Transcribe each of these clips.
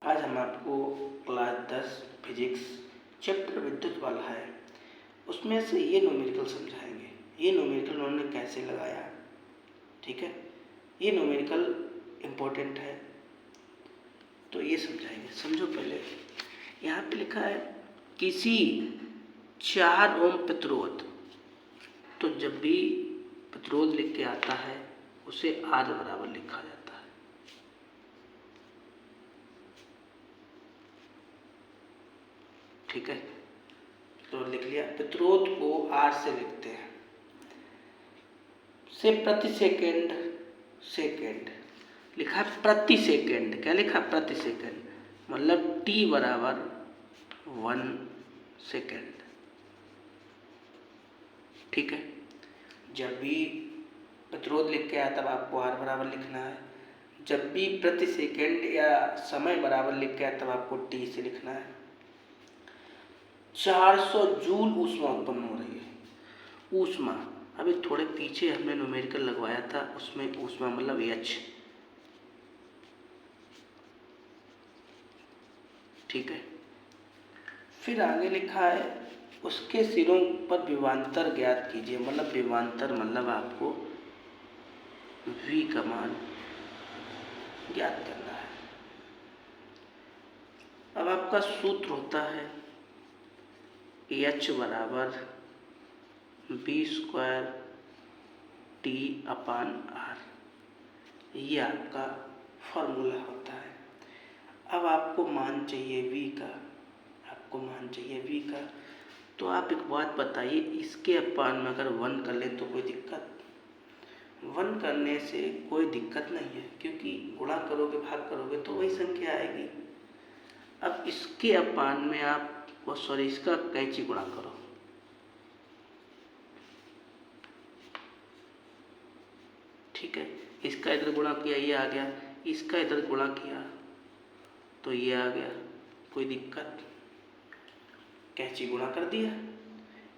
आज हम आपको क्लास 10 फिजिक्स चैप्टर विद्युत वाला है, उसमें से ये न्यूमेरिकल समझाएंगे। ये न्यूमेरिकल उन्होंने कैसे लगाया, ठीक है, ये न्यूमेरिकल इम्पोर्टेंट है तो ये समझाएंगे। समझो पहले, यहाँ पे लिखा है किसी 4 ओम प्रतिरोध, तो जब भी प्रतिरोध लिख के आता है उसे R बराबर लिखा जाता है। ठीक है, तो लिख लिया। प्रतिरोध को R से लिखते हैं, से प्रति सेकेंड लिखा है, प्रति सेकेंड। क्या लिखा? प्रति सेकेंड, मतलब T बराबर 1 सेकेंड। ठीक है, जब भी प्रतिरोध लिख के आया तब आपको R बराबर लिखना है। जब भी प्रति सेकेंड या समय बराबर लिख के आया तब आपको T से लिखना है। 400 जूल ऊष्मा उत्पन्न हो रही है। ऊष्मा, अभी थोड़े पीछे हमने न्यूमेरिकल लगवाया था, उसमें ऊष्मा मतलब H। ठीक है, फिर आगे लिखा है उसके सिरों पर विभवांतर ज्ञात कीजिए। मतलब विभवांतर मतलब आपको V का मान ज्ञात करना है। अब आपका सूत्र होता है H बराबर V² T/R, ये आपका फॉर्मूला होता है। अब आपको मान चाहिए V का, तो आप एक बात बताइए, इसके अपान में अगर 1 कर ले तो कोई दिक्कत? 1 करने से कोई दिक्कत नहीं है, क्योंकि गुणा करोगे भाग करोगे तो वही संख्या आएगी। अब इसके अपान में आप इसका कैंची गुणा करो, ठीक है, इसका इधर गुणा किया ये आ गया, इसका इधर गुणा किया तो ये आ गया, कोई दिक्कत? कैंची गुणा कर दिया,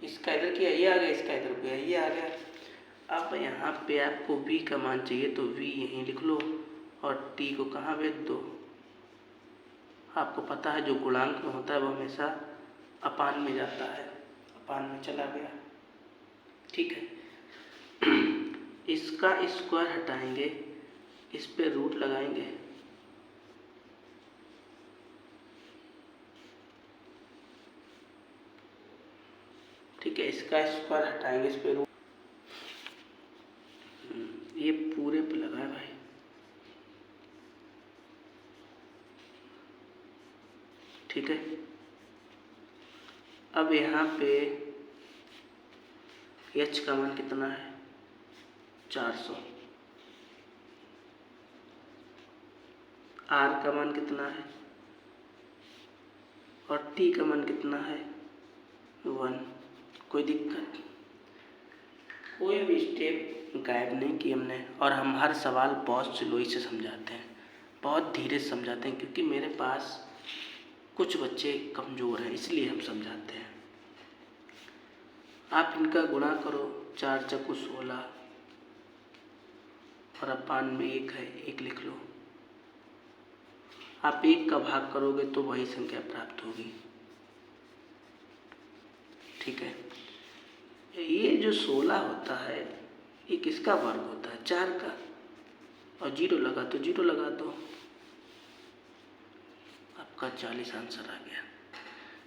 इसका इधर किया ये आ गया, इसका इधर किया ये आ गया। अब यहाँ पे आपको V का मान चाहिए तो V यहीं लिख लो और T को कहाँ भेज दो। आपको पता है जो गुणांक में होता है वो हमेशा अपान में जाता है, अपान में चला गया। ठीक है, इसका स्क्वायर हटाएंगे, इस पे रूट लगाएंगे, ठीक है, इसका स्क्वायर हटाएंगे, इस पे रूट, ये पूरे पे लगा है भाई। ठीक है, अब यहाँ पे H का मान कितना है? 400। R का मान कितना है और T का मान कितना है? 1। कोई दिक्कत? कोई भी स्टेप गायब नहीं की हमने, और हम हर सवाल बहुत स्लोई से समझाते हैं, बहुत धीरे से समझाते हैं, क्योंकि मेरे पास कुछ बच्चे कमज़ोर हैं इसलिए हम समझाते हैं। आप इनका गुणा करो, 4 चक्कू 16 और अपान में 1 है, 1 लिख लो। आप 1 का भाग करोगे तो वही संख्या प्राप्त होगी। ठीक है, ये जो 16 होता है ये किसका वर्ग होता है? 4 का, और 0 लगा तो 0 लगा दो, आपका 40 आंसर आ गया।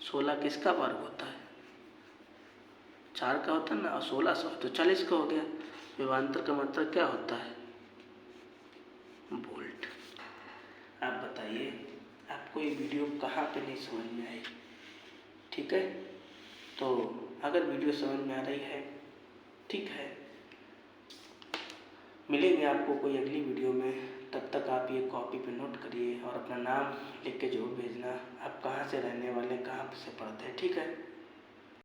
16 किसका वर्ग होता है? 4 का होता है ना, और 16 100 तो 40 का हो गया। विभवांतर का मतलब क्या होता है? वोल्ट। आप बताइए आपको ये वीडियो कहाँ पे नहीं समझ में आई? ठीक है, तो अगर वीडियो समझ में आ रही है, ठीक है, मिलेंगे आपको कोई अगली वीडियो में। तब तक आप ये कॉपी पे नोट करिए और अपना नाम लिख के जरूर भेजना, आप कहाँ से रहने वाले, कहाँ से पढ़ते हैं। ठीक है।